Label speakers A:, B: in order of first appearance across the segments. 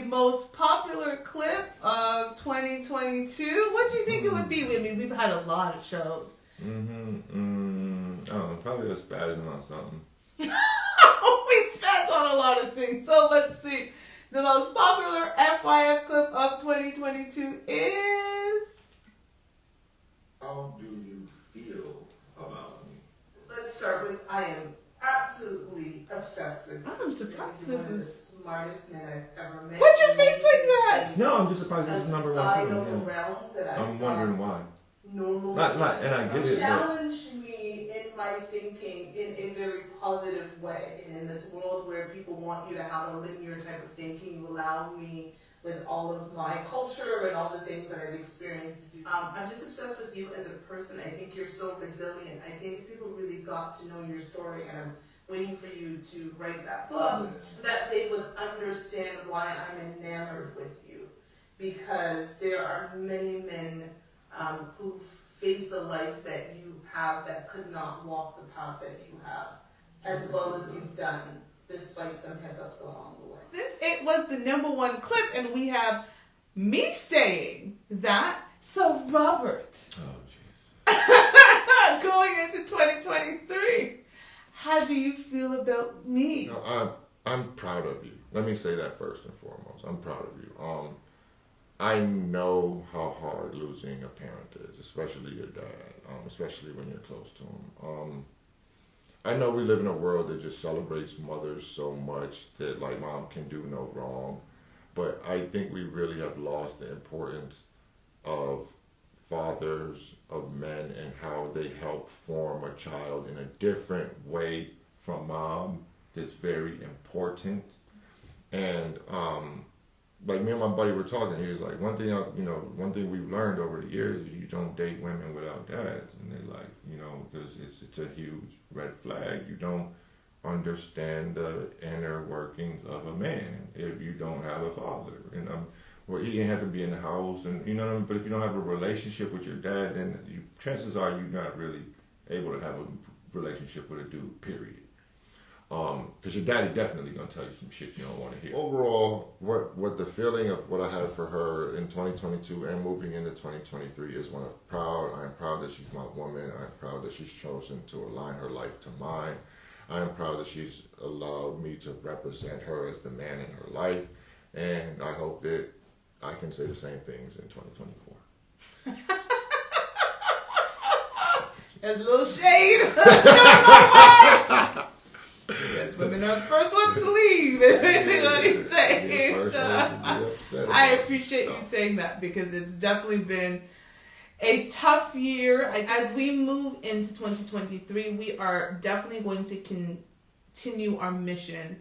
A: most popular clip of 2022. What do you think it would be? I mean, we've had a lot of shows.
B: I don't know, probably a spazzing on something.
A: We spaz on a lot of things. So let's see. The most popular FYF clip of 2022 is...
C: How do you feel about me?
D: Let's start with, I am absolutely obsessed with you.
A: I'm surprised
D: You're
A: this
D: one of the
A: is...
D: smartest men I've ever met.
A: Why's your face like that?
B: No, I'm just surprised this is number one
D: Outside
B: too.
D: of the
B: Yeah.
D: realm that
B: I'm wondering why.
D: normally
B: And I get it. But
D: challenge me in my thinking in a very positive way. And in this world where people want you to have a linear type of thinking, you allow me with all of my culture and all the things that I've experienced. I'm just obsessed with you as a person. I think you're so resilient. I think if people really got to know your story, and I'm waiting for you to write that book, that they would understand why I'm enamored with you. Because there are many men who face a life that you have that could not walk the path that you have, as well as you've done, despite some hiccups along the way.
A: Since it was the number one clip and we have me saying that, so Robert,
B: oh,
A: going into 2023, how do you feel about me?
C: No, I'm proud of you. Let me say that first and foremost. I'm proud of you. I know how hard losing a parent is, especially your dad, especially when you're close to him. I know we live in a world that just celebrates mothers so much that like mom can do no wrong, but I think we really have lost the importance of fathers, of men, and how they help form a child in a different way from mom. That's very important. And like me and my buddy were talking, he was like, one thing we've learned over the years is you don't date women without dads in their life, because it's a huge red flag. You don't understand the inner workings of a man if you don't have a father. And well, he didn't have to be in the house, and but if you don't have a relationship with your dad, then chances are you're not really able to have a relationship with a dude, period. Because your daddy definitely gonna tell you some shit you don't want to hear. Overall, what the feeling of what I have for her in 2022 and moving into 2023 is one of proud. I am proud that she's my woman. I am proud that she's chosen to align her life to mine. I am proud that she's allowed me to represent her as the man in her life, and I hope that I can say the same things in 2024.
A: There's a little shade. Yes, women are the first ones to leave. Is basically what he's saying. So, I appreciate you saying that because it's definitely been a tough year. As we move into 2023, we are definitely going to continue our mission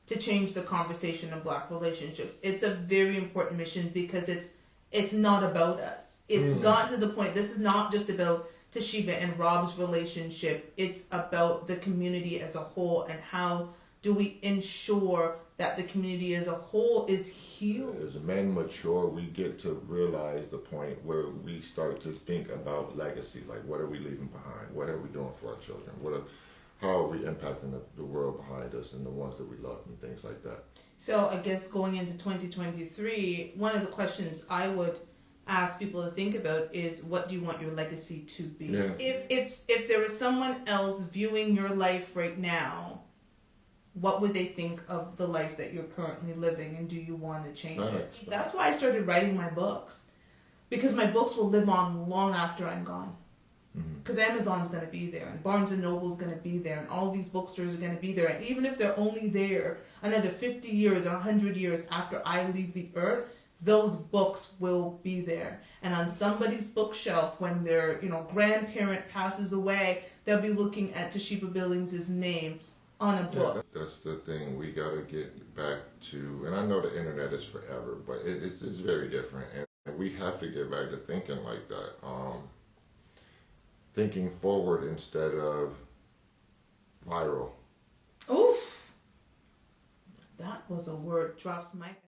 A: to change the conversation in Black relationships. It's a very important mission because it's not about us. It's gotten to the point, this is not just about Toshiba and Rob's relationship. It's about the community as a whole, and how do we ensure that the community as a whole is healed.
C: As men mature, we get to realize the point where we start to think about legacy. Like, what are we leaving behind? What are we doing for our children? How are we impacting the world behind us and the ones that we love and things like that?
A: So I guess going into 2023, one of the questions I would ask people to think about is, what do you want your legacy to be?
C: Yeah.
A: If there was someone else viewing your life right now, what would they think of the life that you're currently living, and do you want to change it? That's why I started writing my books, because my books will live on long after I'm gone. Because Amazon's going to be there, and Barnes & Noble's going to be there, and all these bookstores are going to be there, and even if they're only there another 50 years or 100 years after I leave the earth, those books will be there. And on somebody's bookshelf, when their grandparent passes away, they'll be looking at Toshiba Billings' name on a book.
C: Yeah, that's the thing we got to get back to. And I know the internet is forever, but it's very different. And we have to get back to thinking like that. Thinking forward instead of viral.
A: Oof. That was a word. Drops my...